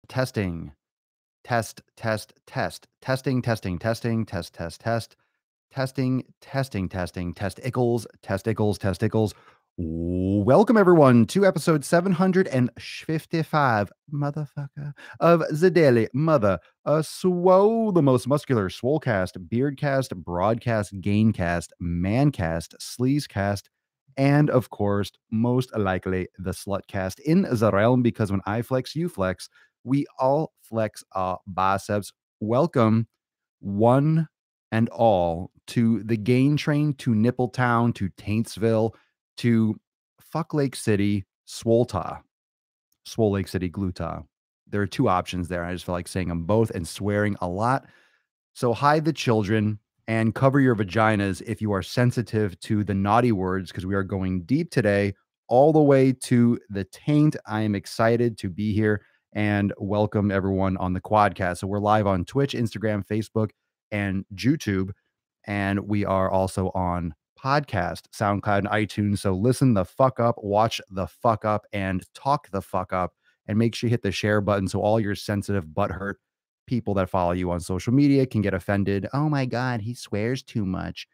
Testing. Test, test, test. Testing, testing, testing. Test, test, test. Testing, testing, testing. Testicles, testicles, testicles. Welcome, everyone, to episode 755, motherfucker, of the Daily Mother, Swole, the most muscular Swolecast, Beardcast, Broadcast, Gaincast, Mancast, Sleazecast, and, of course, most likely, the Slutcast in the realm, because when I flex, you flex. We all flex our biceps. Welcome, one and all, to the Gain Train, to Nippletown, to Taintsville, to Fuck Lake City, Swole Lake City, Gluta. There are two options there. I just feel like saying them both and swearing a lot. So hide the children and cover your vaginas if you are sensitive to the naughty words, because we are going deep today, all the way to the taint. I am excited to be here and welcome everyone on the Quadcast. So we're live on Twitch, Instagram, Facebook, and YouTube. And we are also on podcast, SoundCloud, and iTunes. So listen the fuck up, watch the fuck up, and talk the fuck up. And make sure you hit the share button so all your sensitive, butthurt people that follow you on social media can get offended. Oh my God, he swears too much.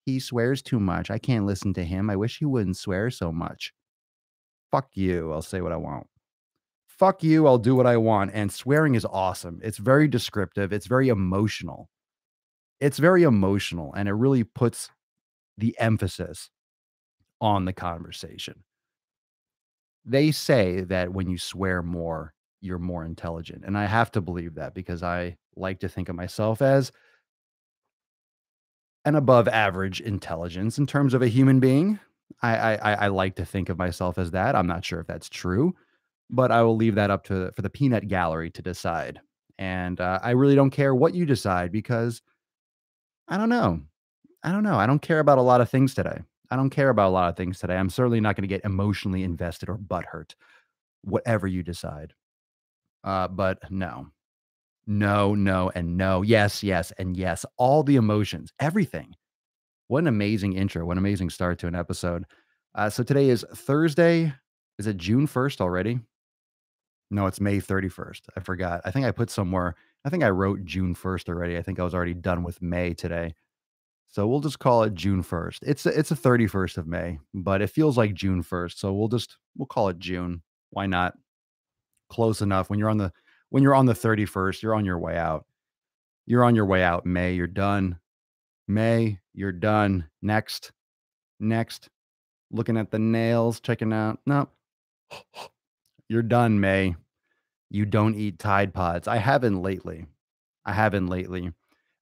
He swears too much. I can't listen to him. I wish he wouldn't swear so much. Fuck you. I'll say what I want. Fuck you. I'll do what I want. And swearing is awesome. It's very descriptive. It's very emotional. It's very emotional. And it really puts the emphasis on the conversation. They say that when you swear more, you're more intelligent. And I have to believe that because I like to think of myself as an above average intelligence in terms of a human being. I like to think of myself as that. I'm not sure if that's true, but I will leave that up to for the peanut gallery to decide. And I really don't care what you decide because I don't know. I don't know. I don't care about a lot of things today. I don't care about a lot of things today. I'm certainly not going to get emotionally invested or butthurt, whatever you decide. But no, no, no, and no. Yes, yes, and yes. All the emotions, everything. What an amazing intro. What an amazing start to an episode. So today is Thursday. Is it June 1st already? No, it's May 31st. I forgot. I think I put somewhere, I think I wrote June 1st already. I think I was already done with May today. So we'll just call it June 1st. It's a 31st of May, but it feels like June 1st. So we'll call it June. Why not? Close enough. When you're on the 31st, you're on your way out. You're on your way out. May, you're done. May, you're done. Next. Looking at the nails, checking out. No, you're done, May. You don't eat Tide Pods. I haven't lately.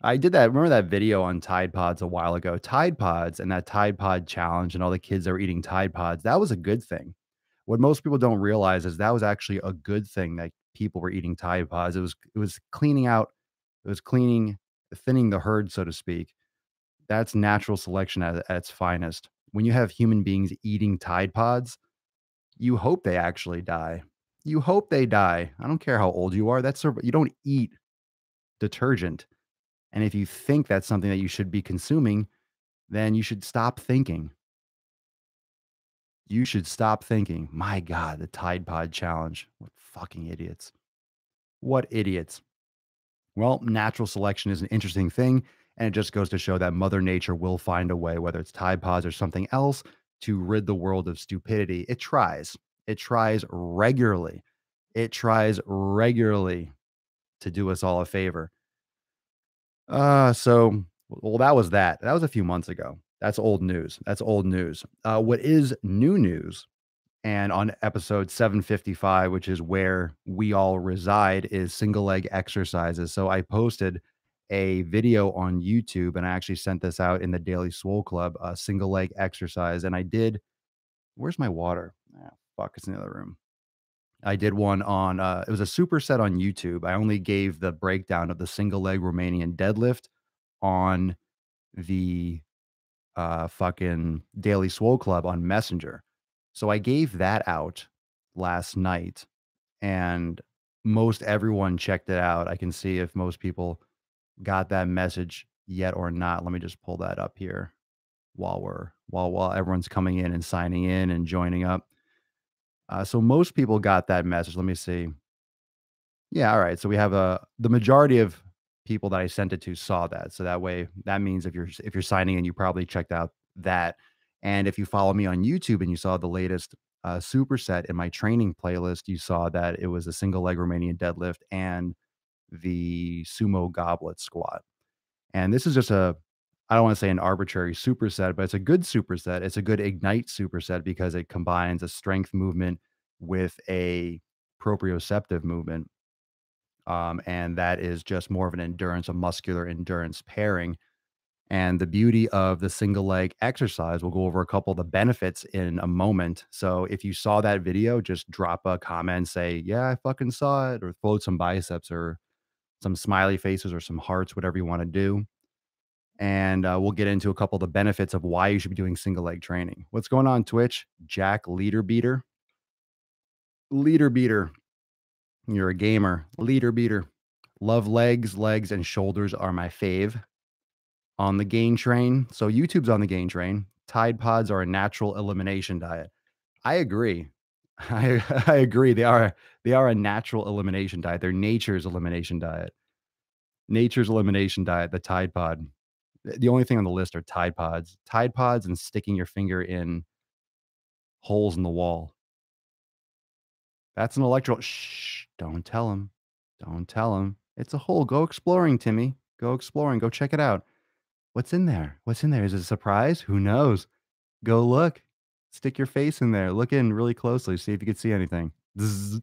I did that. Remember that video on Tide Pods a while ago? Tide Pods and that Tide Pod challenge and all the kids that were eating Tide Pods. That was a good thing. What most people don't realize is that was actually a good thing that people were eating Tide Pods. It was cleaning out, thinning the herd, so to speak. That's natural selection at its finest. When you have human beings eating Tide Pods, you hope they actually die. You hope they die. I don't care how old you are. You don't eat detergent. And if you think that's something that you should be consuming, then you should stop thinking. You should stop thinking. My God, the Tide Pod challenge. What fucking idiots. What idiots. Well, natural selection is an interesting thing. And it just goes to show that Mother Nature will find a way, whether it's Tide Pods or something else, to rid the world of stupidity. It tries. It tries regularly. It tries regularly to do us all a favor. Well, that was that. That was a few months ago. That's old news. What is new news? And on episode 755, which is where we all reside, is single leg exercises. So I posted a video on YouTube and I actually sent this out in the Daily Swole Club, a single leg exercise. And where's my water? Ah, fuck, it's in the other room. I did one on, it was a superset on YouTube. I only gave the breakdown of the single leg Romanian deadlift on the fucking Daily Swole Club on Messenger. So I gave that out last night and most everyone checked it out. I can see if most people got that message yet or not. Let me just pull that up here while everyone's coming in and signing in and joining up. So most people got that message. Let me see. Yeah, all right. So we have the majority of people that I sent it to saw that. So that way, that means if you're signing in, you probably checked out that. And if you follow me on YouTube and you saw the latest superset in my training playlist, you saw that it was a single leg Romanian deadlift and the sumo goblet squat. And this is just I don't want to say an arbitrary superset, but it's a good superset. It's a good ignite superset because it combines a strength movement with a proprioceptive movement, and that is just more of an endurance, a muscular endurance pairing. And the beauty of the single leg exercise, we'll go over a couple of the benefits in a moment. So if you saw that video, just drop a comment, say, yeah, I fucking saw it, or float some biceps or some smiley faces or some hearts, whatever you want to do. And we'll get into a couple of the benefits of why you should be doing single leg training. What's going on, Twitch? Jack Leader Beater. Leader Beater. You're a gamer. Leader Beater. Love legs, legs, and shoulders are my fave. On the gain train. So YouTube's on the gain train. Tide Pods are a natural elimination diet. I agree. I agree. They are a natural elimination diet. They're nature's elimination diet. Nature's elimination diet, the Tide Pod. The only thing on the list are Tide Pods. Tide Pods and sticking your finger in holes in the wall. That's an electrical. Shh, don't tell him. Don't tell him. It's a hole. Go exploring, Timmy. Go exploring. Go check it out. What's in there? What's in there? Is it a surprise? Who knows? Go look. Stick your face in there. Look in really closely. See if you can see anything. Zzz.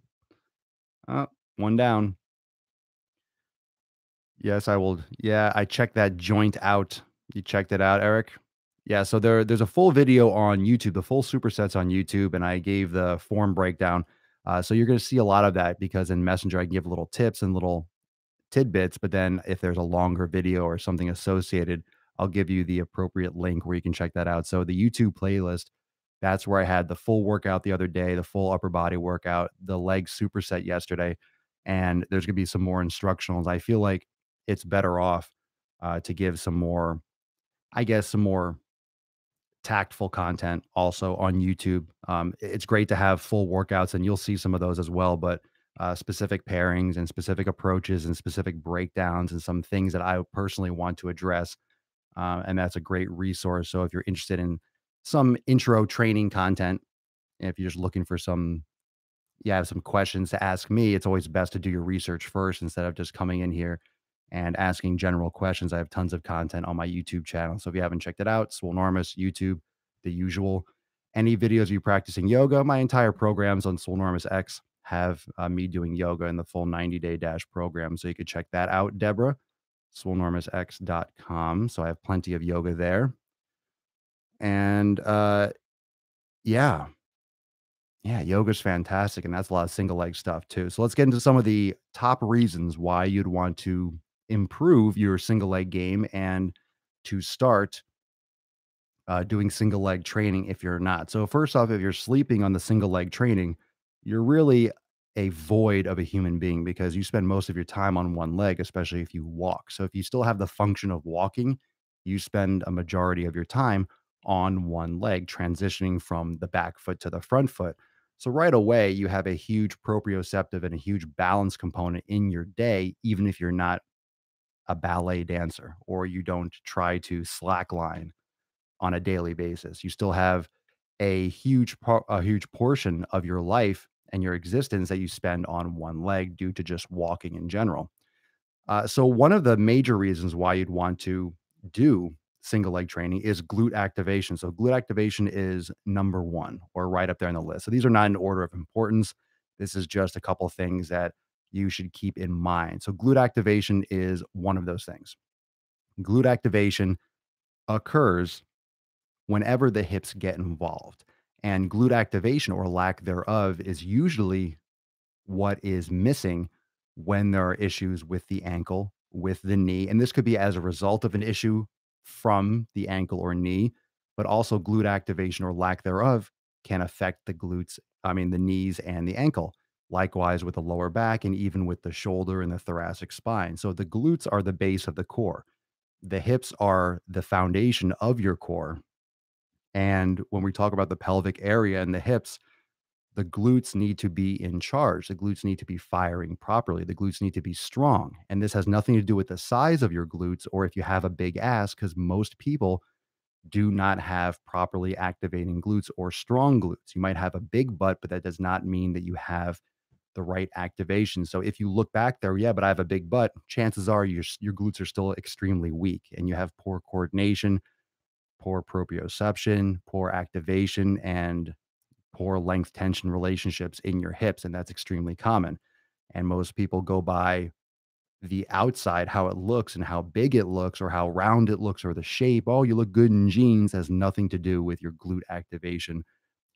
Oh, one down. Yes, I will. Yeah, I checked that joint out. You checked it out, Eric? Yeah, so there's a full video on YouTube, the full supersets on YouTube, and I gave the form breakdown. So you're going to see a lot of that because in Messenger I give little tips and little tidbits, but then if there's a longer video or something associated, I'll give you the appropriate link where you can check that out. So the YouTube playlist, that's where I had the full workout the other day, the full upper body workout, the leg superset yesterday, and there's going to be some more instructionals. I feel like it's better off to give some more, I guess, some more tactful content also on YouTube. It's great to have full workouts, and you'll see some of those as well, but specific pairings and specific approaches and specific breakdowns and some things that I personally want to address. And that's a great resource. So if you're interested in some intro training content, if you're just looking for some, you have some questions to ask me, it's always best to do your research first instead of just coming in here and asking general questions. I have tons of content on my YouTube channel. So if you haven't checked it out, Swolenormous, YouTube, the usual. Any videos of you practicing yoga, my entire programs on Swolenormous X have me doing yoga in the full 90-day dash program. So you could check that out, Deborah, swolenormousx.com. So I have plenty of yoga there. And yeah, yeah, yoga's fantastic, and that's a lot of single leg stuff too. So let's get into some of the top reasons why you'd want to improve your single leg game and to start doing single leg training if you're not. So first off, if you're sleeping on the single leg training, you're really a void of a human being because you spend most of your time on one leg, especially if you walk. So if you still have the function of walking, you spend a majority of your time on one leg, transitioning from the back foot to the front foot. So right away, you have a huge proprioceptive and a huge balance component in your day, even if you're not a ballet dancer or you don't try to slackline on a daily basis. You still have a huge portion of your life and your existence that you spend on one leg due to just walking in general. So one of the major reasons why you'd want to do single leg training is glute activation. So glute activation is number one or right up there on the list. So these are not in order of importance. This is just a couple things that you should keep in mind. So glute activation is one of those things. Glute activation occurs whenever the hips get involved. And glute activation or lack thereof is usually what is missing when there are issues with the ankle, with the knee. And this could be as a result of an issue from the ankle or knee, but also glute activation or lack thereof can affect the glutes, I mean, the knees and the ankle. Likewise with the lower back and even with the shoulder and the thoracic spine. So the glutes are the base of the core. The hips are the foundation of your core, and when we talk about the pelvic area and the hips, The glutes need to be in charge. The glutes need to be firing properly. The glutes need to be strong. And this has nothing to do with the size of your glutes or if you have a big ass, because most people do not have properly activating glutes or strong glutes. You might have a big butt, but that does not mean that you have the right activation. So if you look back there, yeah, but I have a big butt, chances are your glutes are still extremely weak and you have poor coordination, poor proprioception, poor activation, and poor length tension relationships in your hips. And that's extremely common. And most people go by the outside, how it looks and how big it looks or how round it looks or the shape. Oh, you look good in jeans has nothing to do with your glute activation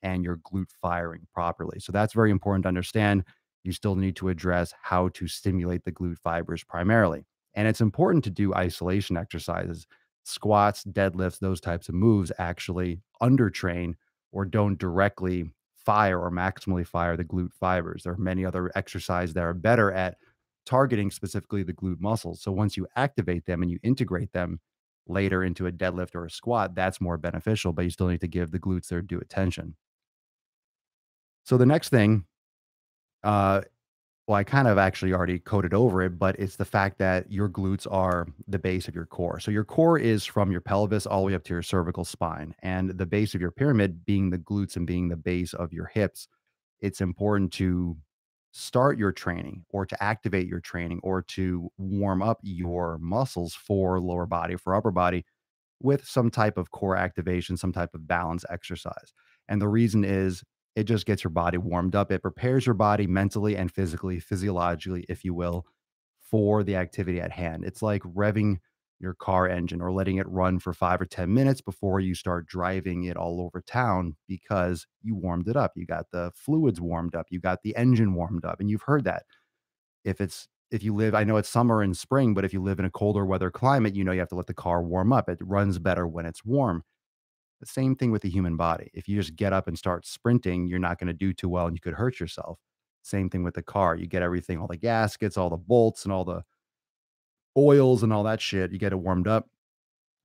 and your glute firing properly. So that's very important to understand. You still need to address how to stimulate the glute fibers primarily. And it's important to do isolation exercises, squats, deadlifts, those types of moves actually undertrain or don't directly fire or maximally fire the glute fibers. There are many other exercises that are better at targeting specifically the glute muscles. So once you activate them and you integrate them later into a deadlift or a squat, that's more beneficial, but you still need to give the glutes their due attention. So the next thing, uh, well, I kind of actually already coded over it, but it's the fact that your glutes are the base of your core. So your core is from your pelvis all the way up to your cervical spine, and the base of your pyramid being the glutes and being the base of your hips. It's important to start your training or to activate your training or to warm up your muscles for lower body, for upper body with some type of core activation, some type of balance exercise. And the reason is it just gets your body warmed up. It prepares your body mentally and physically, physiologically, if you will, for the activity at hand. It's like revving your car engine or letting it run for 5 or 10 minutes before you start driving it all over town because you warmed it up. You got the fluids warmed up, you got the engine warmed up. And you've heard that if you live, I know it's summer and spring, but if you live in a colder weather climate, you know you have to let the car warm up. It runs better when it's warm. The same thing with the human body. If you just get up and start sprinting, you're not going to do too well and you could hurt yourself. Same thing with the car. You get everything, all the gaskets, all the bolts, and all the oils and all that shit. You get it warmed up,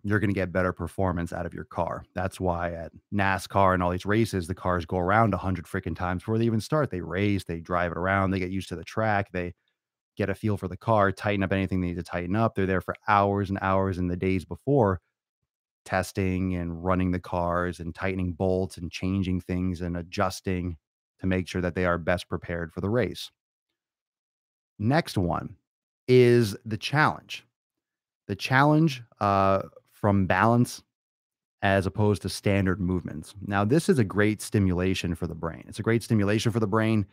you're going to get better performance out of your car. That's why at NASCAR and all these races, the cars go around 100 freaking times before they even start. They race, they drive it around, they get used to the track, they get a feel for the car, tighten up anything they need to tighten up. They're there for hours and hours in the days before testing and running the cars and tightening bolts and changing things and adjusting to make sure that they are best prepared for the race. Next one is the challenge. The challenge from balance as opposed to standard movements. Now, this is a great stimulation for the brain. It's a great stimulation for the brain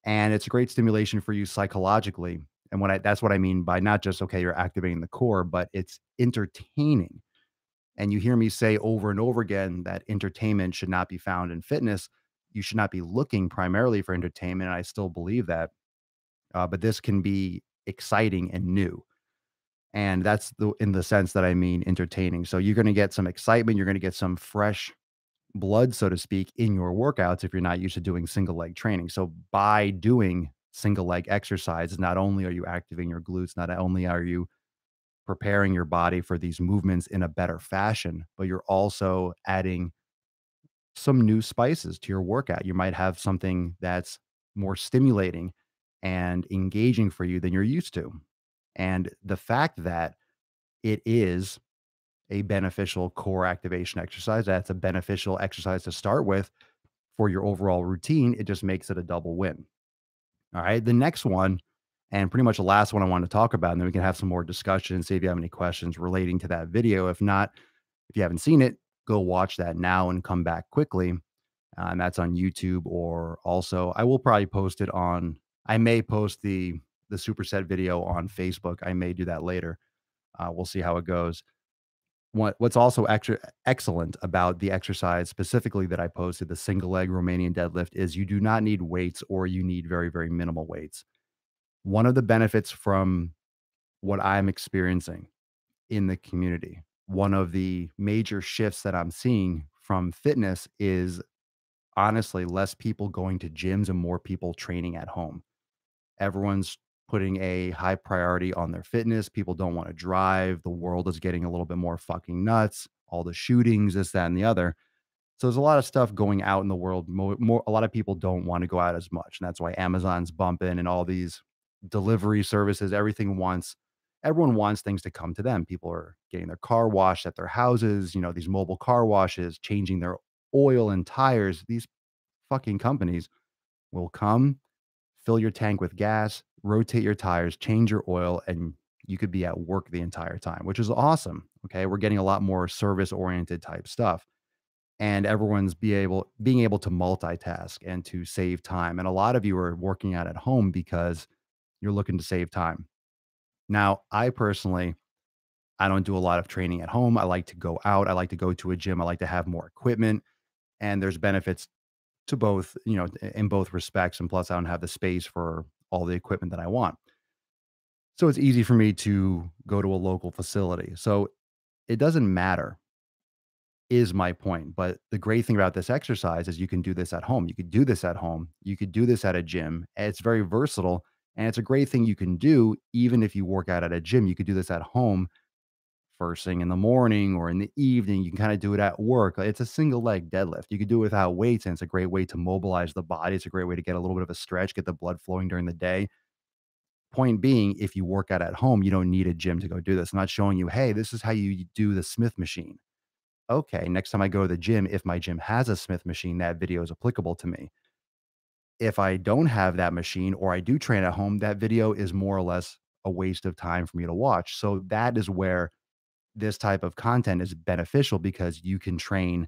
and it's a great stimulation for you psychologically. And that's what I mean by not just, okay, you're activating the core, but it's entertaining. And you hear me say over and over again that entertainment should not be found in fitness. You should not be looking primarily for entertainment. And I still believe that. But this can be exciting and new. And that's in the sense that I mean entertaining. So you're going to get some excitement. You're going to get some fresh blood, so to speak, in your workouts if you're not used to doing single leg training. So by doing single leg exercises, not only are you activating your glutes, not only are you preparing your body for these movements in a better fashion, but you're also adding some new spices to your workout. You might have something that's more stimulating and engaging for you than you're used to. And the fact that it is a beneficial core activation exercise, that's a beneficial exercise to start with for your overall routine, it just makes it a double win. All right. The next one, and pretty much the last one I want to talk about, and then we can have some more discussion and see if you have any questions relating to that video. If not, if you haven't seen it, go watch that now and come back quickly. And that's on YouTube, or also I will probably post it on, I may post the superset video on Facebook. I may do that later. We'll see how it goes. What's also extra excellent about the exercise specifically that I posted, the single leg Romanian deadlift, is you do not need weights or you need very, very minimal weights. One of the benefits from what I'm experiencing in the community, one of the major shifts that I'm seeing from fitness is honestly less people going to gyms and more people training at home. Everyone's putting a high priority on their fitness. People don't want to drive. The world is getting a little bit more fucking nuts. All the shootings, this, that, and the other. So there's a lot of stuff going out in the world. More, a lot of people don't want to go out as much, and that's why Amazon's bumping and all these delivery services. Everyone wants things to come to them. People are getting their car washed at their houses. These mobile car washes, changing their oil and tires. These fucking companies will come, fill your tank with gas, rotate your tires, change your oil, and you could be at work the entire time, which is awesome. Okay, we're getting a lot more service oriented type stuff, and everyone's being able to multitask and to save time. And a lot of you are working out at home because you're looking to save time. Now, I don't do a lot of training at home. I like to go out. I like to go to a gym. I like to have more equipment, and there's benefits to both, in both respects. And plus, I don't have the space for all the equipment that I want. So it's easy for me to go to a local facility. So it doesn't matter, is my point. But the great thing about this exercise is you can do this at home. You could do this at home. You could do this at a gym. And it's very versatile. And it's a great thing you can do even if you work out at a gym. You could do this at home first thing in the morning or in the evening. You can kind of do it at work. It's a single leg deadlift. You could do it without weights, and it's a great way to mobilize the body. It's a great way to get a little bit of a stretch, get the blood flowing during the day. Point being, if you work out at home, you don't need a gym to go do this. I'm not showing you, hey, this is how you do the Smith machine. Okay, next time I go to the gym, if my gym has a Smith machine, that video is applicable to me. If I don't have that machine or I do train at home, that video is more or less a waste of time for me to watch. So that is where this type of content is beneficial, because you can train.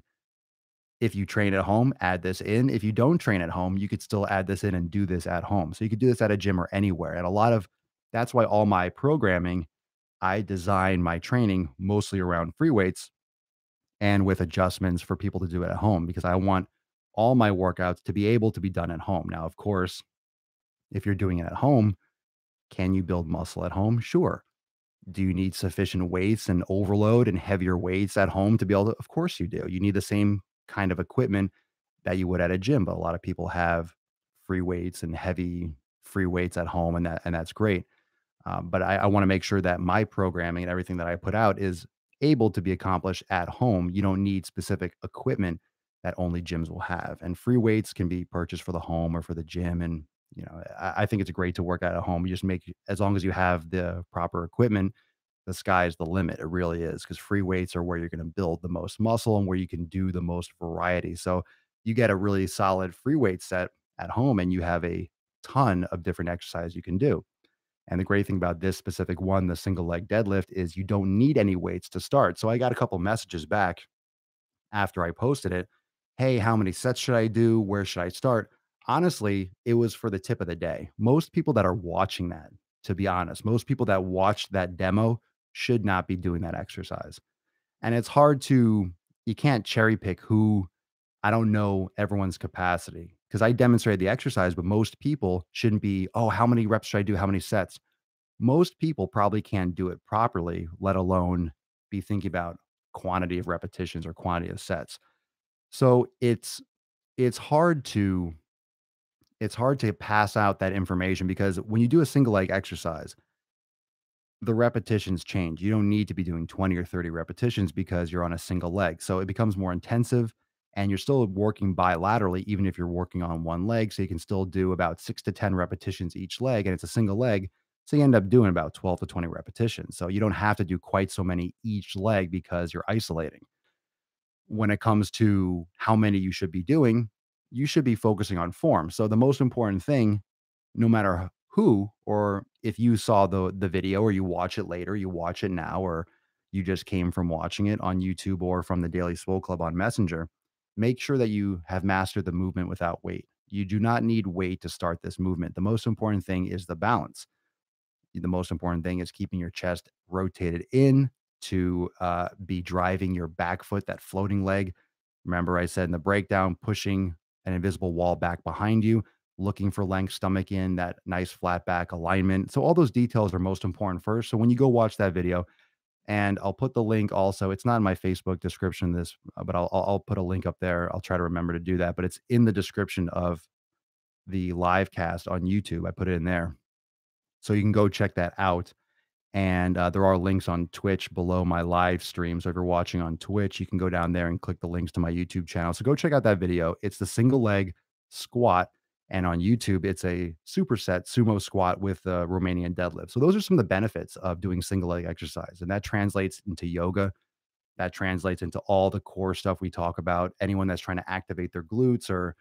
If you train at home, add this in. If you don't train at home, you could still add this in and do this at home. So you could do this at a gym or anywhere. And that's why all my programming, I design my training mostly around free weights and with adjustments for people to do it at home, because I want all my workouts to be able to be done at home. Now, of course, if you're doing it at home, can you build muscle at home? Sure. Do you need sufficient weights and overload and heavier weights at home to be able to? Of course you do. You need the same kind of equipment that you would at a gym, but a lot of people have free weights and heavy free weights at home, and that's great. But I want to make sure that my programming and everything that I put out is able to be accomplished at home. You don't need specific equipment that only gyms will have, and free weights can be purchased for the home or for the gym. And I think it's great to work out at home. You just make, as long as you have the proper equipment, the sky's the limit. It really is, because free weights are where you're going to build the most muscle and where you can do the most variety. So you get a really solid free weight set at home, and you have a ton of different exercises you can do. And the great thing about this specific one, the single leg deadlift, is you don't need any weights to start. So I got a couple messages back after I posted it. Hey, how many sets should I do? Where should I start? Honestly, it was for the tip of the day. Most people that are watching that, to be honest, most people that watched that demo should not be doing that exercise. And it's hard to, you can't cherry pick who. I don't know everyone's capacity, because I demonstrated the exercise, but most people shouldn't be, oh, how many reps should I do? How many sets? Most people probably can't do it properly, let alone be thinking about quantity of repetitions or quantity of sets. So it's hard to pass out that information, because when you do a single leg exercise, the repetitions change. You don't need to be doing 20 or 30 repetitions because you're on a single leg. So it becomes more intensive, and you're still working bilaterally, even if you're working on one leg. So you can still do about 6 to 10 repetitions each leg, and it's a single leg. So you end up doing about 12 to 20 repetitions. So you don't have to do quite so many each leg because you're isolating. When it comes to how many you should be doing, you should be focusing on form. So the most important thing, no matter who, or if you saw the video or you watch it later, you watch it now, or you just came from watching it on YouTube or from the Daily Swole Club on Messenger, make sure that you have mastered the movement without weight. You do not need weight to start this movement. The most important thing is the balance. The most important thing is keeping your chest rotated in to be driving your back foot, that floating leg. Remember, I said in the breakdown, pushing an invisible wall back behind you, looking for length, stomach in, that nice flat back alignment. So all those details are most important first. So when you go watch that video, and I'll put the link also, it's not in my Facebook description, but I'll put a link up there. I'll try to remember to do that, but it's in the description of the live cast on YouTube. I put it in there. So you can go check that out. And there are links on Twitch below my live stream. So if you're watching on Twitch, you can go down there and click the links to my YouTube channel. So go check out that video. It's the single leg squat. And on YouTube, it's a superset sumo squat with a Romanian deadlift. So those are some of the benefits of doing single leg exercise. And that translates into yoga. That translates into all the core stuff we talk about. Anyone that's trying to activate their glutes or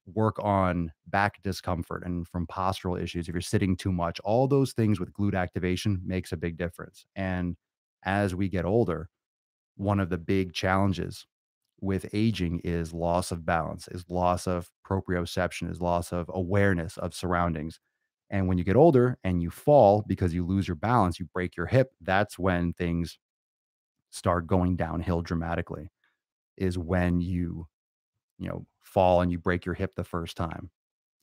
work on back discomfort and from postural issues, if you're sitting too much, all those things with glute activation makes a big difference. And as we get older, one of the big challenges with aging is loss of balance, is loss of proprioception, is loss of awareness of surroundings. And when you get older and you fall because you lose your balance, you break your hip, that's when things start going downhill dramatically, is when fall and you break your hip the first time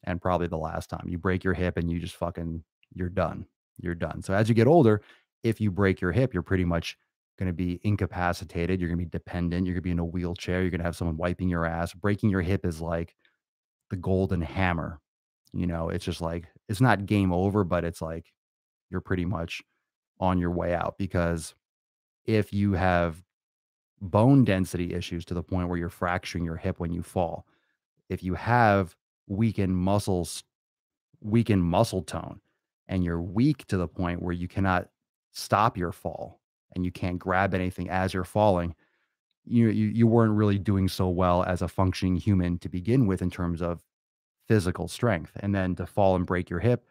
and probably the last time. You break your hip and you just fucking you're done. You're done. So as you get older, if you break your hip, you're pretty much going to be incapacitated. You're going to be dependent. You're going to be in a wheelchair. You're going to have someone wiping your ass. Breaking your hip is like the golden hammer. It's just like it's not game over, but it's like you're pretty much on your way out because if you have bone density issues to the point where you're fracturing your hip when you fall, if you have weakened muscles weakened muscle tone and you're weak to the point where you cannot stop your fall and you can't grab anything as you're falling, you weren't really doing so well as a functioning human to begin with in terms of physical strength. And then to fall and break your hip,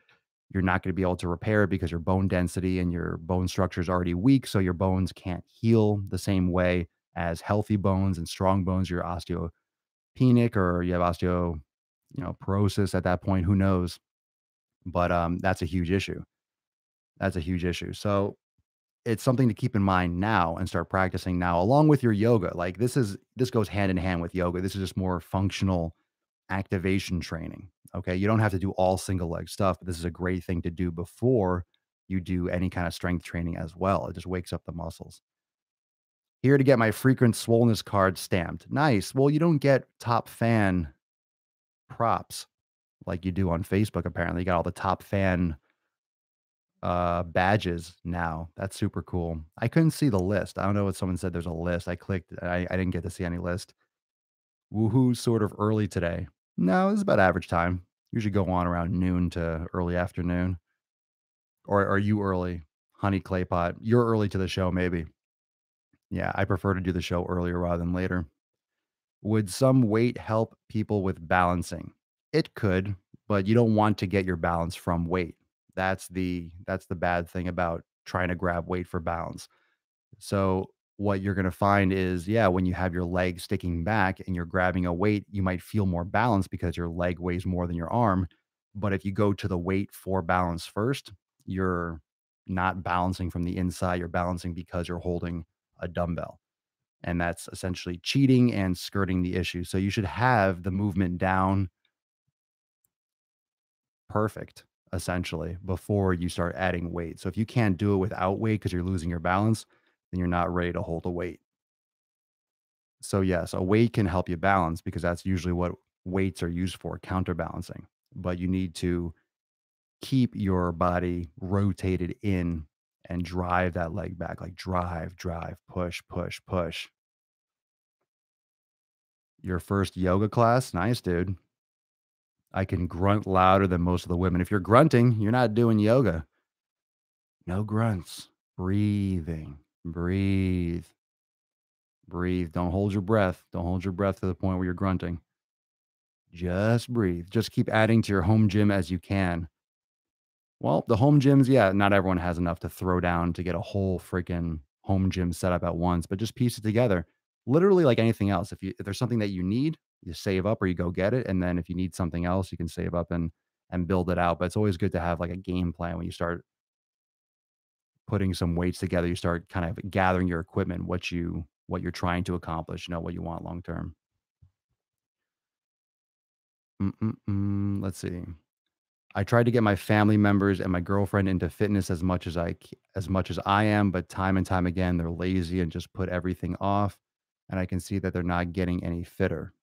you're not going to be able to repair it because your bone density and your bone structure is already weak. So your bones can't heal the same way as healthy bones and strong bones. You're osteopenic or you have porosis at that point. Who knows? But, that's a huge issue. That's a huge issue. So, it's something to keep in mind now and start practicing now along with your yoga. Like, this goes hand in hand with yoga. This is just more functional activation training, okay? You don't have to do all single leg stuff, but this is a great thing to do before you do any kind of strength training as well. It just wakes up the muscles. Here to get my frequent swollenness card stamped. Nice. Well, you don't get top fan props like you do on Facebook, apparently. You got all the top fan badges now. That's super cool. I couldn't see the list. I don't know what someone said there's a list. I clicked, I didn't get to see any list. Woohoo, sort of early today. No, this is about average time. Usually go on around noon to early afternoon. Or are you early? Honey Claypot. You're early to the show, maybe. Yeah, I prefer to do the show earlier rather than later. Would some weight help people with balancing? It could, but you don't want to get your balance from weight. That's the bad thing about trying to grab weight for balance. So what you're going to find is, yeah, when you have your leg sticking back and you're grabbing a weight, you might feel more balanced because your leg weighs more than your arm. But if you go to the weight for balance first, you're not balancing from the inside. You're balancing because you're holding a dumbbell. And that's essentially cheating and skirting the issue. So you should have the movement down perfect, essentially, before you start adding weight. So if you can't do it without weight because you're losing your balance, then you're not ready to hold a weight. So yes, a weight can help you balance because that's usually what weights are used for, counterbalancing. But you need to keep your body rotated in and drive that leg back, like drive, push, push, push. Your first yoga class, nice, dude. I can grunt louder than most of the women. If you're grunting, you're not doing yoga. No grunts. Breathing. Breathe. Breathe. Don't hold your breath. Don't hold your breath to the point where you're grunting. Just breathe. Just keep adding to your home gym as you can. Well, the home gyms, yeah, not everyone has enough to throw down to get a whole freaking home gym set up at once, but just piece it together. Literally like anything else. If there's something that you need, you save up or you go get it. And then if you need something else, you can save up and build it out. But it's always good to have like a game plan when you start putting some weights together. You start kind of gathering your equipment, what you're trying to accomplish, what you want long term. Let's see. I tried to get my family members and my girlfriend into fitness as much as I am, but time and time again, they're lazy and just put everything off. And I can see that they're not getting any fitter.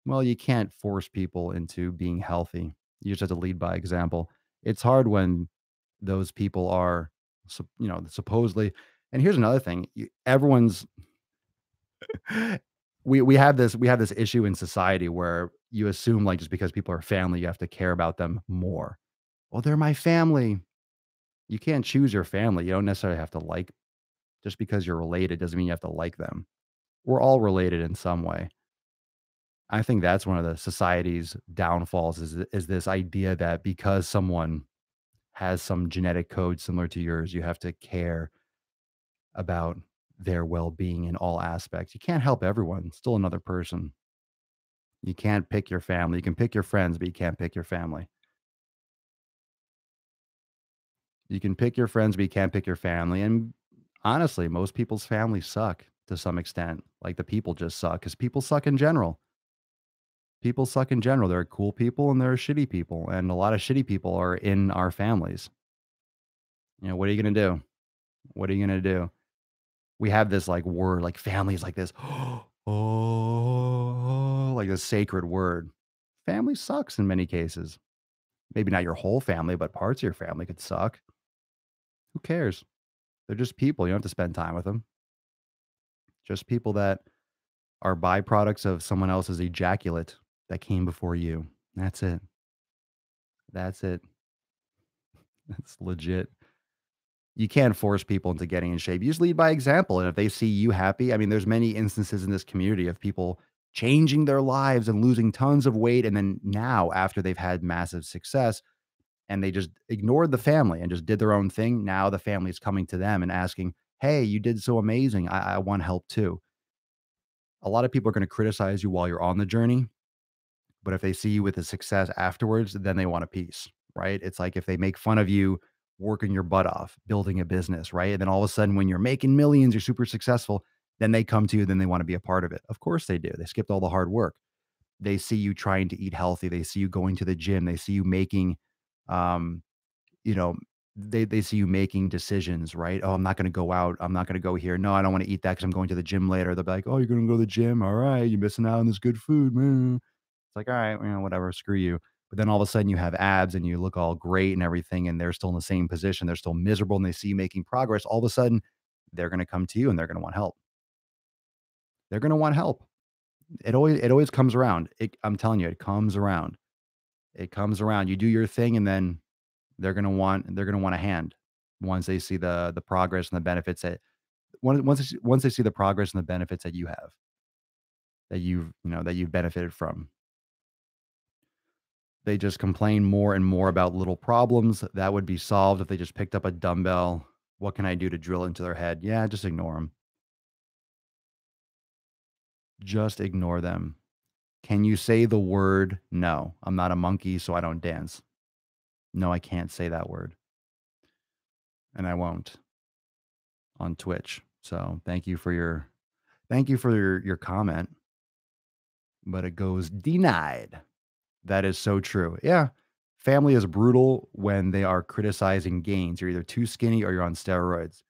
Well, you can't force people into being healthy. You just have to lead by example. It's hard when those people are Supposedly. And here's another thing: everyone's we have this issue in society where you assume like just because people are family, you have to care about them more. Well, they're my family. You can't choose your family. You don't necessarily have to like just because you're related doesn't mean you have to like them. We're all related in some way. I think that's one of the society's downfalls is this idea that because someone has some genetic code similar to yours, you have to care about their well-being in all aspects. You can't help everyone. It's still another person. You can't pick your family. You can pick your friends, but you can't pick your family. You can pick your friends, but you can't pick your family. And honestly, most people's families suck to some extent. Like the people just suck because people suck in general. People suck in general. There are cool people and there are shitty people. And a lot of shitty people are in our families. What are you going to do? What are you going to do? We have this like word, like families like this. Oh, like this sacred word. Family sucks in many cases. Maybe not your whole family, but parts of your family could suck. Who cares? They're just people. You don't have to spend time with them. Just people that are byproducts of someone else's ejaculate that came before you. That's it. That's it. That's legit. You can't force people into getting in shape. You just lead by example. And if they see you happy, I mean, there's many instances in this community of people changing their lives and losing tons of weight. And then now, after they've had massive success and they just ignored the family and just did their own thing, now the family is coming to them and asking, hey, you did so amazing. I want help too. A lot of people are going to criticize you while you're on the journey. But if they see you with a success afterwards, then they want a piece, right? It's like if they make fun of you working your butt off, building a business, right? And then all of a sudden, when you're making millions, you're super successful, then they come to you, then they want to be a part of it. Of course they do. They skipped all the hard work. They see you trying to eat healthy. They see you going to the gym. They see you making, um, you know, they see you making decisions, right? Oh, I'm not going to go out. I'm not going to go here. No, I don't want to eat that because I'm going to the gym later. They'll be like, oh, you're going to go to the gym. All right. You're missing out on this good food, man. It's like, all right, whatever, screw you. But then all of a sudden you have abs and you look all great and everything, and they're still in the same position. They're still miserable and they see you making progress. All of a sudden, they're going to come to you and they're going to want help. They're going to want help. It always comes around. I'm telling you, it comes around. It comes around. You do your thing, and then they're going to want a hand once they see the progress and the benefits that once they see the progress and the benefits that you have that you've benefited from. They just complain more and more about little problems that would be solved if they just picked up a dumbbell. What can I do to drill into their head? Yeah, just ignore them. Just ignore them. Can you say the word no? I'm not a monkey, so I don't dance. No, I can't say that word. And I won't on Twitch. So thank you for your comment, but it goes denied. That is so true. Yeah. Family is brutal when they are criticizing gains. You're either too skinny or you're on steroids.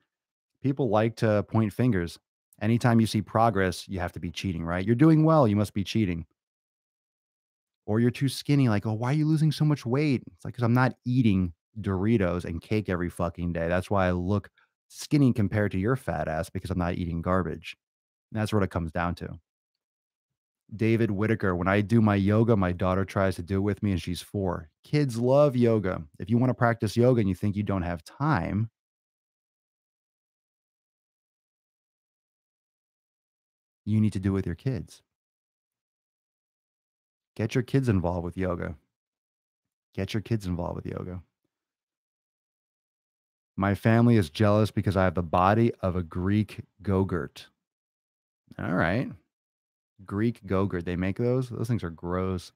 People like to point fingers. Anytime you see progress, you have to be cheating, right? You're doing well, you must be cheating. Or you're too skinny, like, oh, why are you losing so much weight? It's like, because I'm not eating Doritos and cake every fucking day. That's why I look skinny compared to your fat ass because I'm not eating garbage. And that's what it comes down to. David Whitaker, when I do my yoga, my daughter tries to do it with me and she's 4. Kids love yoga. If you want to practice yoga and you think you don't have time, you need to do it with your kids. Get your kids involved with yoga. Get your kids involved with yoga. My family is jealous because I have the body of a Greek Go-Gurt. All right. Greek Go-Gurt. They make those? Those things are gross.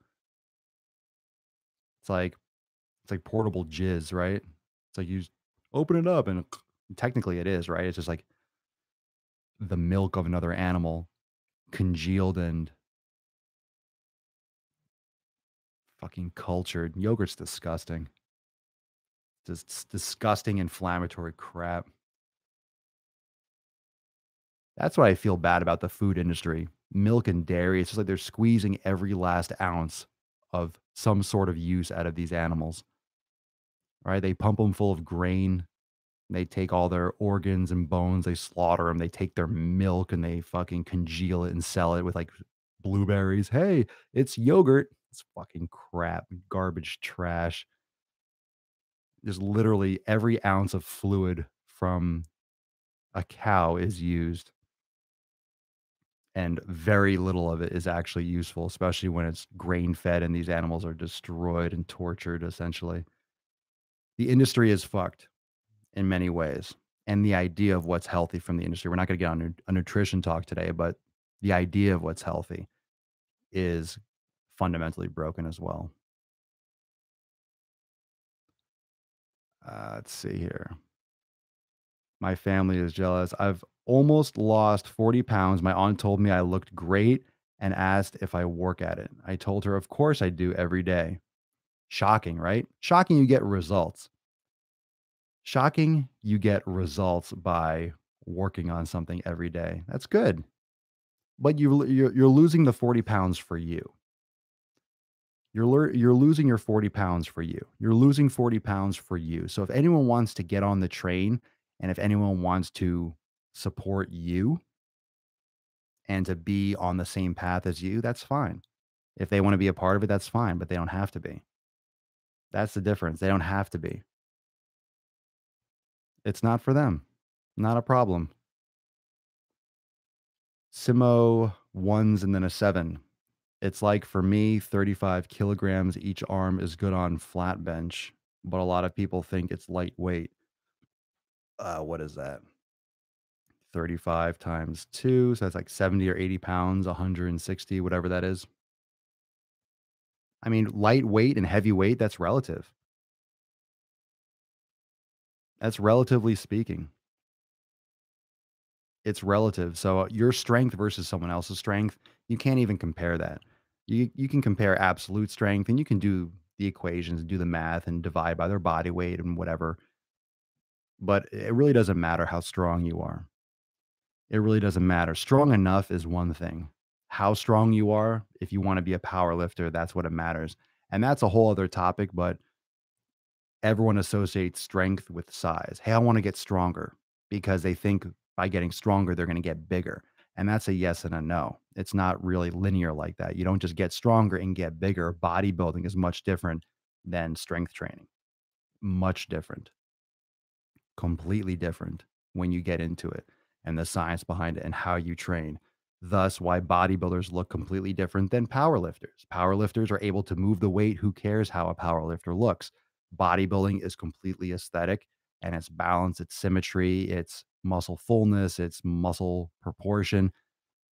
It's like portable jizz, right? It's like you just open it up and technically it is, right? It's just like the milk of another animal congealed and fucking cultured. Yogurt's disgusting. Just disgusting inflammatory crap. That's why I feel bad about the food industry. Milk and dairy, it's just like they're squeezing every last ounce of some sort of use out of these animals, right? They pump them full of grain. They take all their organs and bones, they slaughter them, they take their milk and they fucking congeal it and sell it with like blueberries. Hey, it's yogurt. It's fucking crap, garbage trash. There's literally every ounce of fluid from a cow is used, and very little of it is actually useful, especially when it's grain fed and these animals are destroyed and tortured essentially. The industry is fucked in many ways. And the idea of what's healthy from the industry, we're not going to get on a nutrition talk today, but the idea of what's healthy is fundamentally broken as well. Let's see here. My family is jealous. I've almost lost 40 pounds. My aunt told me I looked great and asked if I work at it. I told her, of course I do every day. Shocking, right? Shocking, you get results. Shocking, you get results by working on something every day. That's good. But you're losing the 40 pounds for you. You're losing your 40 pounds for you. You're losing 40 pounds for you. So if anyone wants to get on the train and if anyone wants to support you and to be on the same path as you, that's fine. If they want to be a part of it, that's fine, but they don't have to be. That's the difference. They don't have to be. It's not for them. Not a problem. Simo ones and then a seven. It's like for me, 35 kilograms each arm is good on flat bench, but a lot of people think it's lightweight. What is that? 35 times two. So that's like 70 or 80 pounds, 160, whatever that is. I mean, lightweight and heavyweight, that's relative. That's relatively speaking. It's relative. So your strength versus someone else's strength, you can't even compare that. You can compare absolute strength and you can do the equations, do the math and divide by their body weight and whatever. But it really doesn't matter how strong you are. It really doesn't matter. Strong enough is one thing. How strong you are, if you want to be a power lifter, that's what it matters. And that's a whole other topic, but everyone associates strength with size. Hey, I want to get stronger because they think by getting stronger, they're going to get bigger. And that's a yes and a no. It's not really linear like that. You don't just get stronger and get bigger. Bodybuilding is much different than strength training. Much different. Completely different when you get into it and the science behind it and how you train. Thus, why bodybuilders look completely different than powerlifters. Powerlifters are able to move the weight. Who cares how a powerlifter looks? Bodybuilding is completely aesthetic and it's balance, it's symmetry, it's muscle fullness, it's muscle proportion.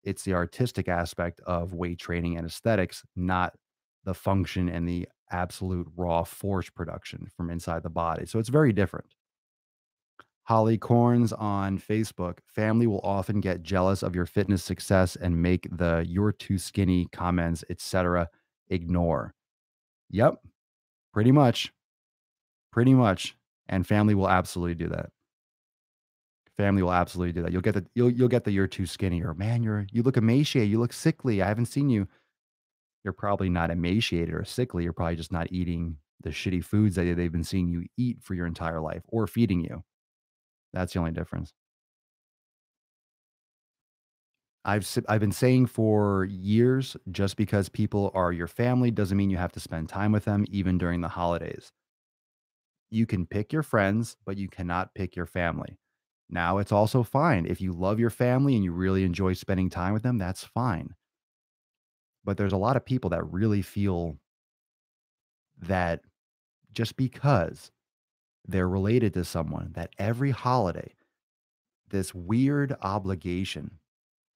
It's the artistic aspect of weight training and aesthetics, not the function and the absolute raw force production from inside the body. So it's very different. Holly Corns on Facebook. Family will often get jealous of your fitness success and make the "you're too skinny" comments, etc. Ignore. Yep, pretty much. Pretty much. And family will absolutely do that. Family will absolutely do that. You'll get the "you're too skinny" or "man, you look emaciated, you look sickly. I haven't seen you." You're probably not emaciated or sickly. You're probably just not eating the shitty foods that they've been seeing you eat for your entire life or feeding you. That's the only difference. I've been saying for years, just because people are your family doesn't mean you have to spend time with them even during the holidays. You can pick your friends, but you cannot pick your family. Now, it's also fine if you love your family and you really enjoy spending time with them, that's fine. But there's a lot of people that really feel that just because they're related to someone, that every holiday, this weird obligation,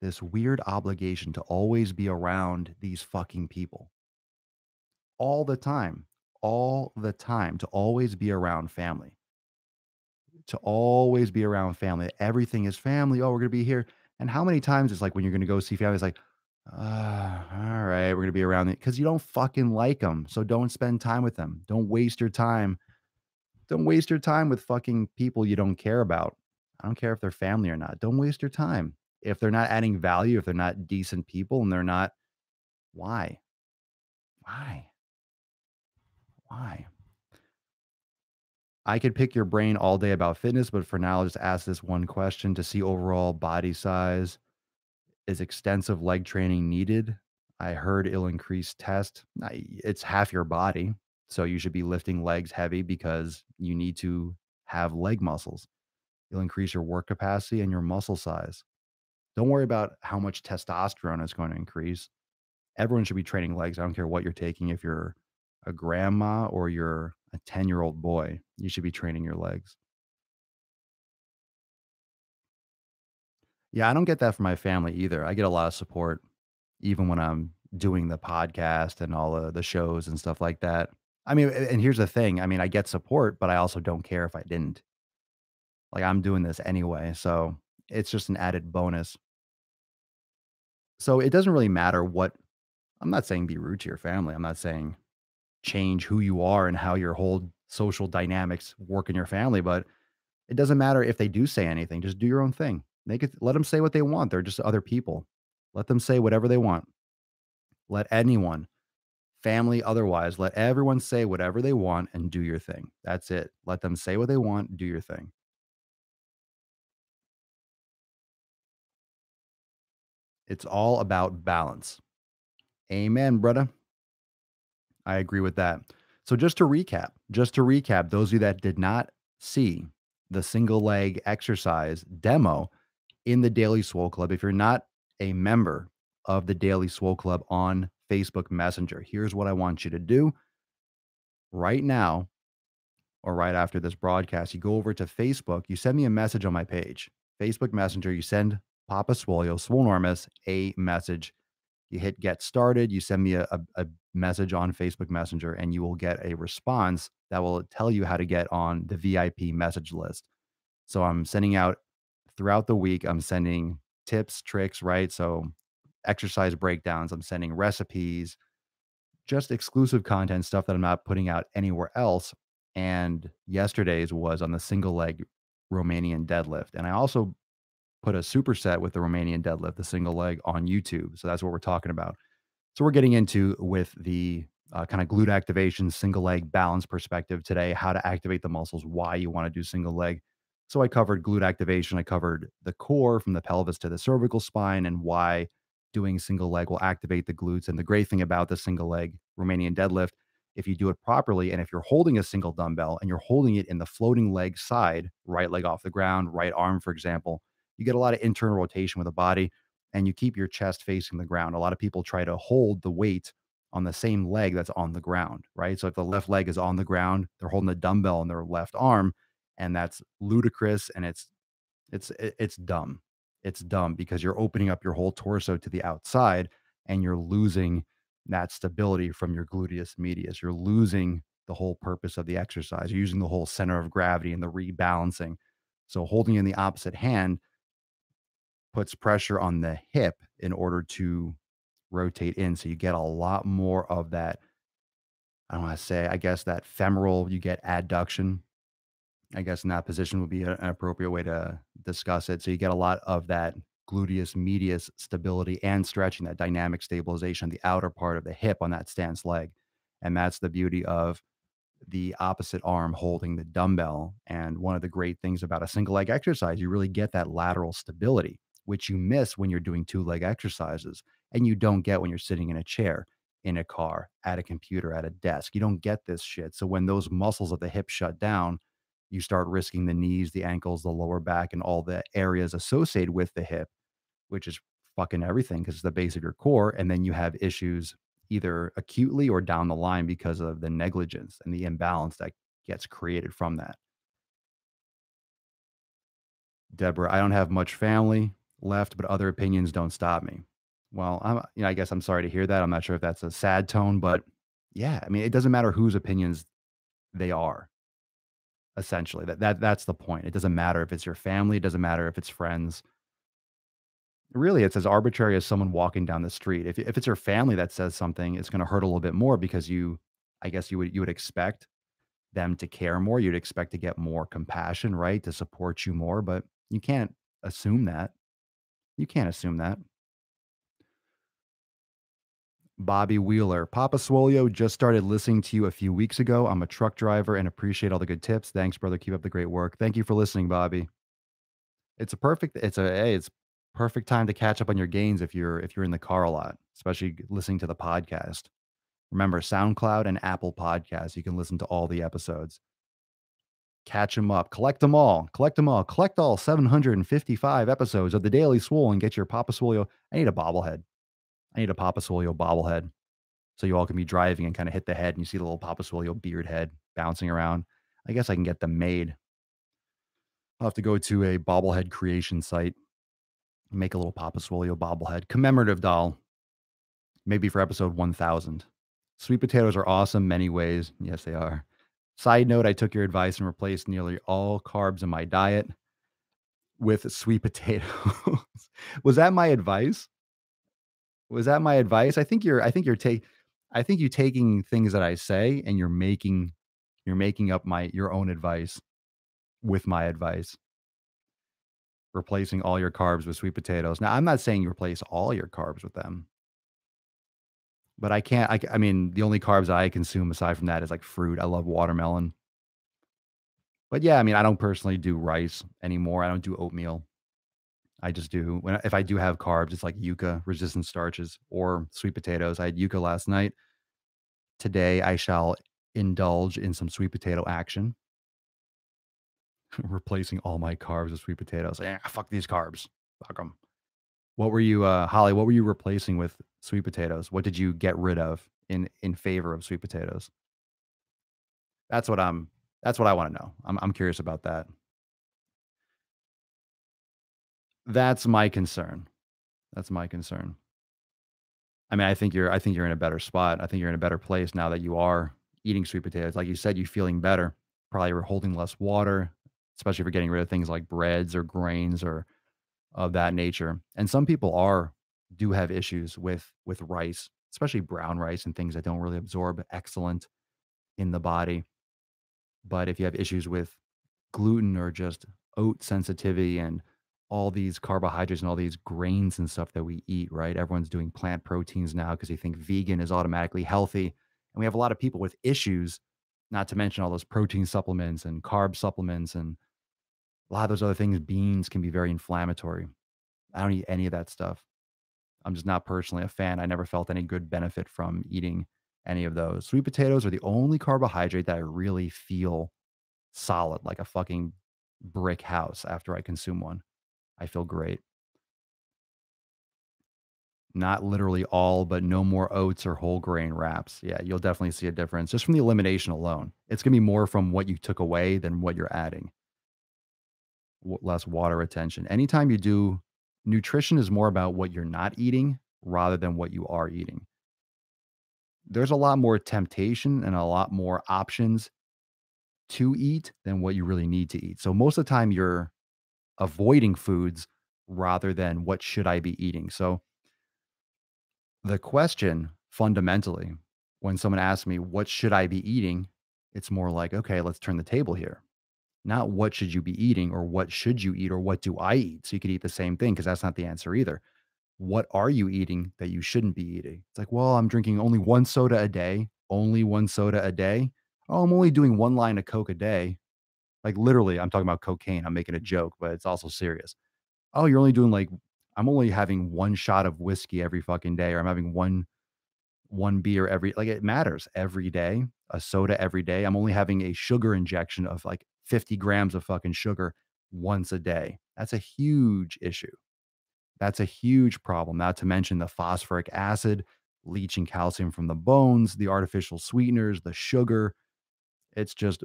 this weird obligation to always be around these fucking people all the time, to always be around family, to always be around family. Everything is family. Oh, we're going to be here. And how many times it's like when you're going to go see family, it's like, all right, we're going to be around it because you don't fucking like them. So don't spend time with them. Don't waste your time. Don't waste your time with fucking people you don't care about. I don't care if they're family or not. Don't waste your time. If they're not adding value, if they're not decent people and they're not, why? Why? Why? I could pick your brain all day about fitness, but for now, I'll just ask this one question to see overall body size. Is extensive leg training needed? I heard it'll increase test. It's half your body. So you should be lifting legs heavy because you need to have leg muscles. You'll increase your work capacity and your muscle size. Don't worry about how much testosterone is going to increase. Everyone should be training legs. I don't care what you're taking. If you're a grandma or you're a 10-year-old boy, you should be training your legs. Yeah, I don't get that from my family either. I get a lot of support even when I'm doing the podcast and all of the shows and stuff like that. I mean, and here's the thing. I mean, I get support, but I also don't care if I didn't. Like I'm doing this anyway, so it's just an added bonus. So it doesn't really matter what I'm not saying be rude to your family. I'm not saying change who you are and how your whole social dynamics work in your family, but it doesn't matter if they do say anything. Just do your own thing. Make it let them say what they want. They're just other people. Let them say whatever they want. Let anyone, family, otherwise, let everyone say whatever they want and do your thing. That's it. Let them say what they want, do your thing. It's all about balance. Amen, brother. I agree with that. So just to recap, those of you that did not see the single leg exercise demo in the Daily Swole Club, if you're not a member of the Daily Swole Club on Facebook Messenger, here's what I want you to do right now or right after this broadcast. You go over to Facebook, you send me a message on my page, Facebook Messenger, you send Papa Swolio, Swolenormous, a message. You hit get started, you send me a message on Facebook Messenger, and you will get a response that will tell you how to get on the VIP message list. So I'm sending out throughout the week, I'm sending tips, tricks, right? So exercise breakdowns, I'm sending recipes, just exclusive content, stuff that I'm not putting out anywhere else. And yesterday's was on the single leg Romanian deadlift. And I also put a superset with the Romanian deadlift, the single leg on YouTube. So that's what we're talking about. So we're getting into with the kind of glute activation, single leg balance perspective today, how to activate the muscles, why you want to do single leg. So I covered glute activation. I covered the core from the pelvis to the cervical spine and why doing single leg will activate the glutes. And the great thing about the single leg Romanian deadlift, if you do it properly, and if you're holding a single dumbbell and you're holding it in the floating leg side, right leg off the ground, right arm, for example, you get a lot of internal rotation with the body and you keep your chest facing the ground. A lot of people try to hold the weight on the same leg that's on the ground, right? So if the left leg is on the ground, they're holding the dumbbell in their left arm, and that's ludicrous and it's dumb. It's dumb because you're opening up your whole torso to the outside and you're losing that stability from your gluteus medius. You're losing the whole purpose of the exercise. You're using the whole center of gravity and the rebalancing. So holding in the opposite hand puts pressure on the hip in order to rotate in. So you get a lot more of that. I don't want to say, I guess that femoral, you get adduction. I guess in that position would be an appropriate way to discuss it. So you get a lot of that gluteus medius stability and stretching, that dynamic stabilization, the outer part of the hip on that stance leg. And that's the beauty of the opposite arm holding the dumbbell. And one of the great things about a single leg exercise, you really get that lateral stability, which you miss when you're doing two leg exercises and you don't get when you're sitting in a chair, in a car, at a computer, at a desk. You don't get this shit. So when those muscles of the hip shut down, you start risking the knees, the ankles, the lower back, and all the areas associated with the hip, which is fucking everything because it's the base of your core. And then you have issues either acutely or down the line because of the negligence and the imbalance that gets created from that. Deborah, I don't have much family left, but other opinions don't stop me. Well, I guess I'm sorry to hear that. I'm not sure if that's a sad tone, but yeah, I mean, it doesn't matter whose opinions they are. Essentially, that's the point. It doesn't matter if it's your family. It doesn't matter if it's friends. Really, it's as arbitrary as someone walking down the street. If it's your family that says something, it's going to hurt a little bit more because I guess you would expect them to care more. You'd expect to get more compassion, right? To support you more, but you can't assume that. You can't assume that. Bobby Wheeler. Papa Swolio just started listening to you a few weeks ago. I'm a truck driver and appreciate all the good tips. Thanks, brother. Keep up the great work. Thank you for listening, Bobby. It's perfect time to catch up on your gains if you're in the car a lot, especially listening to the podcast. Remember SoundCloud and Apple Podcasts. You can listen to all the episodes. Catch them up. Collect them all. Collect them all. Collect all 755 episodes of the Daily Swole and get your Papa Swolio. I need a bobblehead. I need a Papa Swolio bobblehead. So you all can be driving and kind of hit the head and you see the little Papa Swolio beard head bouncing around. I guess I can get them made. I'll have to go to a bobblehead creation site, make a little Papa Swolio bobblehead, commemorative doll, maybe for episode 1000. Sweet potatoes are awesome many ways. Yes, they are. Side note, I took your advice and replaced nearly all carbs in my diet with sweet potatoes. Was that my advice? Was that my advice? I think you're taking things that I say and you're making up your own advice with my advice, replacing all your carbs with sweet potatoes. Now, I'm not saying you replace all your carbs with them, but I can't. I mean, the only carbs I consume aside from that is like fruit. I love watermelon. But yeah, I mean, I don't personally do rice anymore. I don't do oatmeal. I just do if I do have carbs, it's like yuca, resistant starches, or sweet potatoes. I had yuca last night. Today, I shall indulge in some sweet potato action, replacing all my carbs with sweet potatoes. Yeah, fuck these carbs. Fuck them. What were you, Holly? What were you replacing with sweet potatoes? What did you get rid of in favor of sweet potatoes? That's what I'm. That's what I want to know. I'm curious about that. That's my concern. That's my concern. I mean, I think you're in a better spot. I think you're in a better place now that you are eating sweet potatoes. Like you said, you're feeling better. Probably you're holding less water, especially if you're getting rid of things like breads or grains or of that nature. And some people do have issues with rice, especially brown rice and things that don't really absorb excellent in the body. But if you have issues with gluten or just oat sensitivity and all these carbohydrates and all these grains and stuff that we eat, right? Everyone's doing plant proteins now because they think vegan is automatically healthy. And we have a lot of people with issues, not to mention all those protein supplements and carb supplements and a lot of those other things. Beans can be very inflammatory. I don't eat any of that stuff. I'm just not personally a fan. I never felt any good benefit from eating any of those. Sweet potatoes are the only carbohydrate that I really feel solid, like a fucking brick house after I consume one. I feel great. Not literally all, but no more oats or whole grain wraps. Yeah, you'll definitely see a difference just from the elimination alone. It's going to be more from what you took away than what you're adding. Less water retention. Anytime you do, nutrition is more about what you're not eating rather than what you are eating. There's a lot more temptation and a lot more options to eat than what you really need to eat. So most of the time you're avoiding foods rather than what should I be eating. So the question fundamentally, when someone asks me, what should I be eating? It's more like, okay, let's turn the table here. Not what should you be eating or what should you eat or what do I eat? So you could eat the same thing because that's not the answer either. What are you eating that you shouldn't be eating? It's like, well, I'm drinking only one soda a day, only one soda a day. Oh, I'm only doing one line of Coke a day. Like literally, I'm talking about cocaine. I'm making a joke, but it's also serious. Oh, you're only doing like, I'm only having one shot of whiskey every fucking day, or I'm having one beer every, like it matters every day, a soda every day. I'm only having a sugar injection of like 50 grams of fucking sugar once a day. That's a huge issue. That's a huge problem. Not to mention the phosphoric acid, leaching calcium from the bones, the artificial sweeteners, the sugar. It's just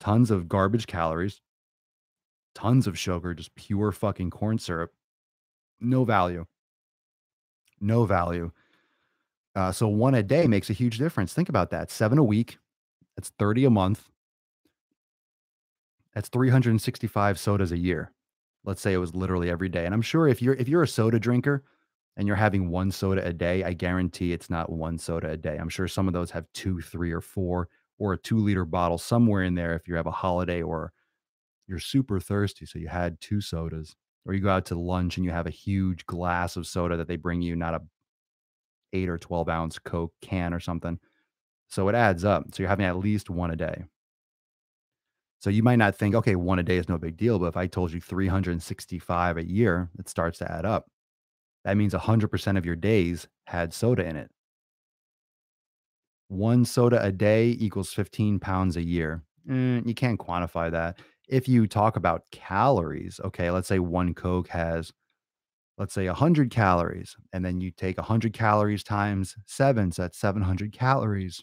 tons of garbage calories, tons of sugar, just pure fucking corn syrup. No value. No value. So one a day makes a huge difference. Think about that. 7 a week. That's 30 a month. That's 365 sodas a year. Let's say it was literally every day. And I'm sure if you're a soda drinker and you're having one soda a day, I guarantee it's not one soda a day. I'm sure some of those have 2, 3, or 4, or a 2-liter bottle somewhere in there if you have a holiday or you're super thirsty. So you had 2 sodas, or you go out to lunch and you have a huge glass of soda that they bring you, not a 8 or 12-ounce Coke can or something. So it adds up. So you're having at least one a day. So you might not think, okay, one a day is no big deal. But if I told you 365 a year, it starts to add up. That means 100% of your days had soda in it. One soda a day equals 15 pounds a year. You can't quantify that. If you talk about calories, okay, let's say one Coke has, let's say 100 calories, and then you take 100 calories times seven, so that's 700 calories.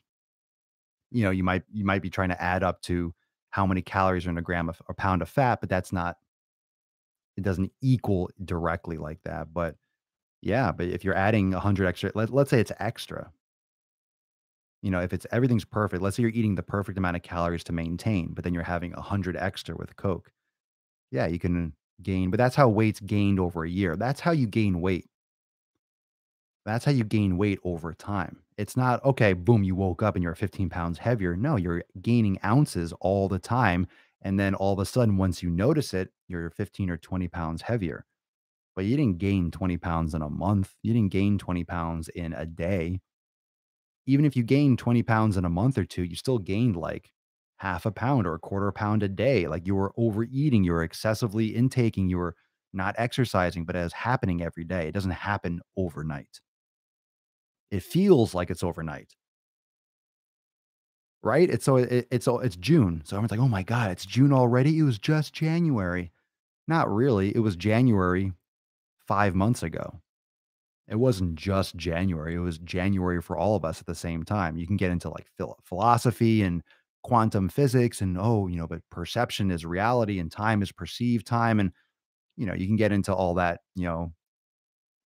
You might be trying to add up to how many calories are in a gram of a pound of fat, but that's not, it doesn't equal directly like that. But yeah, but if you're adding 100 extra, let's say it's extra. If it's everything's perfect, let's say you're eating the perfect amount of calories to maintain, but then you're having 100 extra with Coke. Yeah, you can gain, but that's how weight's gained over a year. That's how you gain weight. That's how you gain weight over time. It's not, okay, boom, you woke up and you're 15 pounds heavier. No, you're gaining ounces all the time. And then all of a sudden, once you notice it, you're 15 or 20 pounds heavier. But you didn't gain 20 pounds in a month. You didn't gain 20 pounds in a day. Even if you gained 20 pounds in a month or two, you still gained like half a pound or a quarter pound a day. Like you were overeating, you were excessively intaking, you were not exercising, but it is happening every day. It doesn't happen overnight. It feels like it's overnight, right? It's June. So everyone's like, "Oh my god, it's June already? It was just January." Not really. It was January 5 months ago. It wasn't just January. It was January for all of us at the same time. You can get into like philosophy and quantum physics and but perception is reality and time is perceived time and you can get into all that,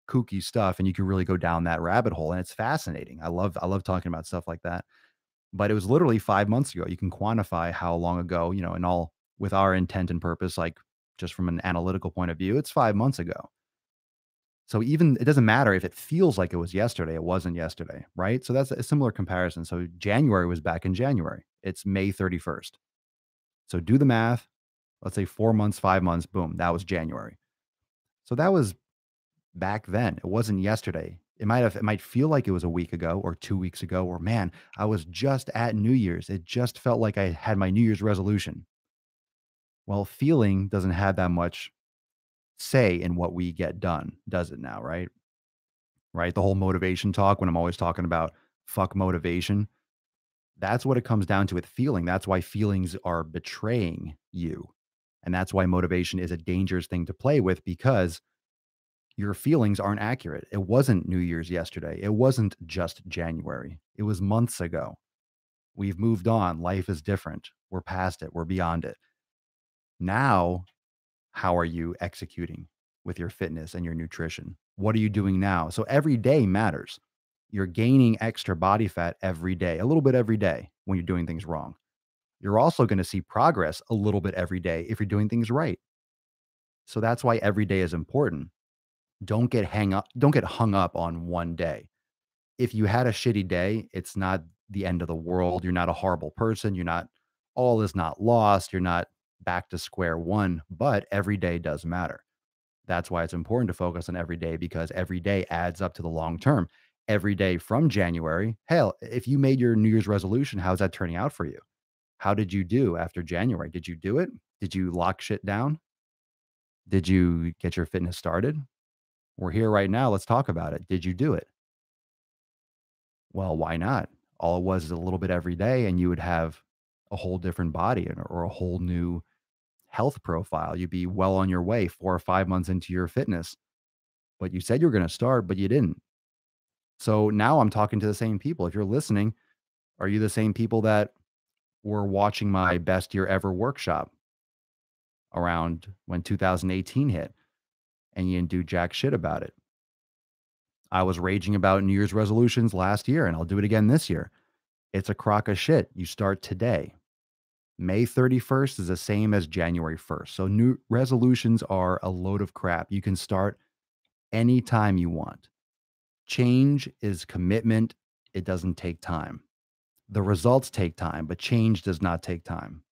kooky stuff and you can really go down that rabbit hole and it's fascinating. I love talking about stuff like that. But it was literally 5 months ago. You can quantify how long ago, and all with our intent and purpose, like, just from an analytical point of view, it's 5 months ago. So even it doesn't matter if it feels like it was yesterday, it wasn't yesterday, right? So that's a similar comparison. So January was back in January. It's May 31st. So do the math. Let's say 4 months, 5 months, boom, that was January. So that was back then. It wasn't yesterday. It might feel like it was a week ago or 2 weeks ago, or man, I was just at New Year's. It just felt like I had my New Year's resolution. Well, feeling doesn't have that much say in what we get done, does it now, right? Right? The whole motivation talk when I'm always talking about fuck motivation, that's what it comes down to with feeling. That's why feelings are betraying you. And that's why motivation is a dangerous thing to play with because your feelings aren't accurate. It wasn't New Year's yesterday. It wasn't just January. It was months ago. We've moved on. Life is different. We're past it. We're beyond it. Now, how are you executing with your fitness and your nutrition? What are you doing now? So every day matters. You're gaining extra body fat every day, a little bit every day when you're doing things wrong. You're also going to see progress a little bit every day if you're doing things right. So that's why every day is important. Don't get hung up on one day. If you had a shitty day, it's not the end of the world. You're not a horrible person. All is not lost. You're not back to square one, but every day does matter. That's why it's important to focus on every day because every day adds up to the long term. Every day from January, hell, if you made your New Year's resolution, how's that turning out for you? How did you do after January? Did you do it? Did you lock shit down? Did you get your fitness started? We're here right now. Let's talk about it. Did you do it? Well, why not? All it was is a little bit every day, and you would have a whole different body or a whole new health profile. You'd be well on your way 4 or 5 months into your fitness, but you said you were going to start, but you didn't. So now I'm talking to the same people. If you're listening, are you the same people that were watching my best year ever workshop around when 2018 hit and you didn't do jack shit about it? I was raging about New Year's resolutions last year and I'll do it again this year. It's a crock of shit. You start today. May 31st is the same as January 1st. So new resolutions are a load of crap. You can start anytime you want. Change is commitment. It doesn't take time. The results take time, but change does not take time.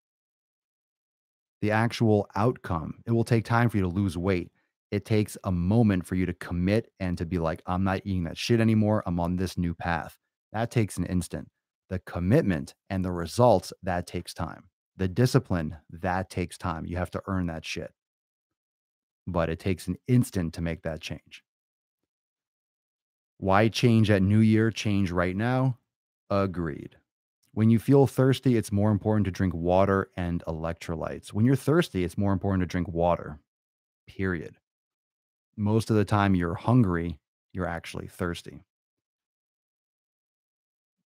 The actual outcome, it will take time for you to lose weight. It takes a moment for you to commit and to be like, I'm not eating that shit anymore. I'm on this new path. That takes an instant. The commitment and the results, that takes time. The discipline, that takes time. You have to earn that shit. But it takes an instant to make that change. Why change at New Year? Change right now? Agreed. When you feel thirsty, it's more important to drink water and electrolytes. When you're thirsty, it's more important to drink water, period. Most of the time you're hungry, you're actually thirsty.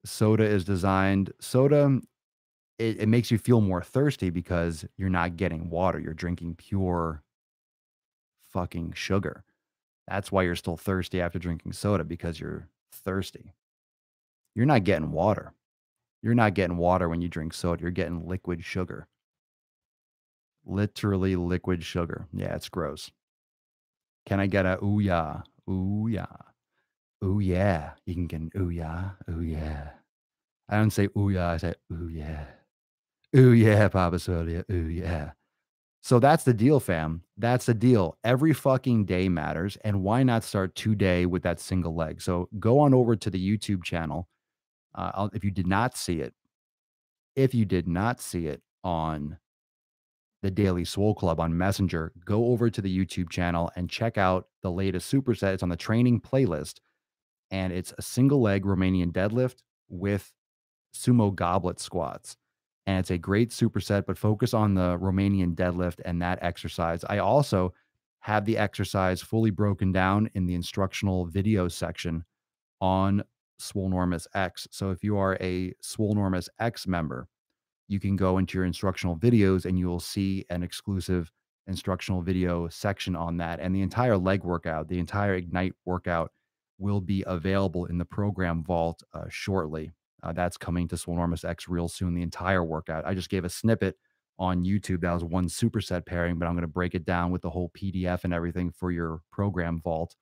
Soda, it makes you feel more thirsty because you're not getting water. You're drinking pure fucking sugar. That's why you're still thirsty after drinking soda, because you're thirsty. You're not getting water. You're not getting water when you drink soda. You're getting liquid sugar. Literally liquid sugar. Yeah, it's gross. Can I get a ooh yeah? Ooh yeah. Ooh yeah. You can get an ooh yeah. Ooh yeah. I don't say ooh yeah, I say ooh yeah. Ooh yeah, Papa Soda. Ooh yeah. So that's the deal, fam. That's the deal. Every fucking day matters. And why not start today with that single leg? So go on over to the YouTube channel. If you did not see it, on the Daily Swole Club on Messenger, go over to the YouTube channel and check out the latest superset. It's on the training playlist, and it's a single leg Romanian deadlift with sumo goblet squats. And it's a great superset, but focus on the Romanian deadlift and that exercise. I also have the exercise fully broken down in the instructional video section on Swolenormous X. So if you are a Swolenormous X member, you can go into your instructional videos and you will see an exclusive instructional video section on that. And the entire leg workout, the entire Ignite workout will be available in the program vault shortly. That's coming to Swolenormous X real soon, the entire workout. I just gave a snippet on YouTube. That was one superset pairing, but I'm going to break it down with the whole PDF and everything for your program vault.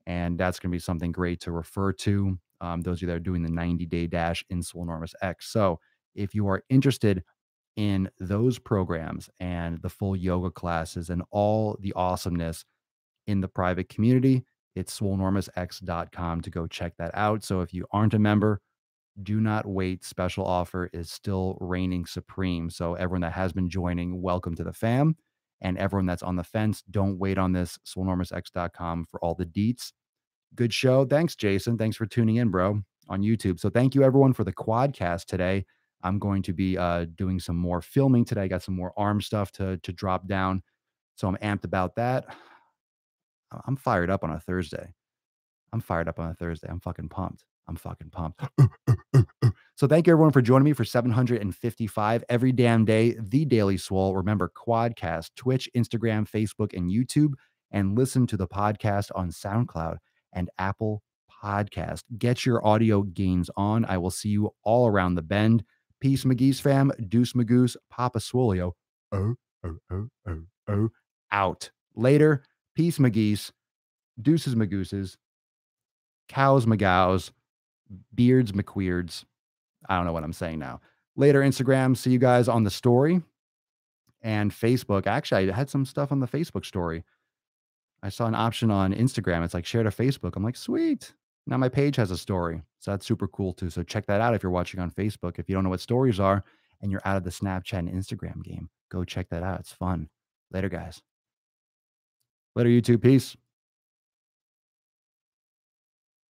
And that's going to be something great to refer to. Those of you that are doing the 90-day dash in Swolenormous X. So if you are interested in those programs and the full yoga classes and all the awesomeness in the private community, it's swolenormousx.com to go check that out. So if you aren't a member, do not wait. Special offer is still reigning supreme. So everyone that has been joining, welcome to the fam. And everyone that's on the fence, don't wait on this. swolenormousx.com for all the deets. Good show. Thanks, Jason. Thanks for tuning in, bro, on YouTube. So thank you, everyone, for the quadcast today. I'm going to be doing some more filming today. I got some more arm stuff to drop down. So I'm amped about that. I'm fired up on a Thursday. I'm fired up on a Thursday. I'm fucking pumped. I'm fucking pumped. So thank you, everyone, for joining me for 755 every damn day, The Daily Swole. Remember, Quadcast, Twitch, Instagram, Facebook, and YouTube, and listen to the podcast on SoundCloud and Apple Podcast. Get your audio gains on. I will see you all around the bend. Peace, McGee's fam. Deuce Magoose, Papa Swolio. Oh, oh, oh, oh, oh. Out. Later. Peace, McGee's. Deuces, Magooses. Cows, McGows. Beards, McQueards. I don't know what I'm saying now. Later, Instagram. See you guys on the story and Facebook. Actually, I had some stuff on the Facebook story. I saw an option on Instagram. It's like share to Facebook. I'm like, sweet. Now my page has a story. So that's super cool too. So check that out if you're watching on Facebook. If you don't know what stories are and you're out of the Snapchat and Instagram game, go check that out. It's fun. Later, guys. Later, YouTube. Peace.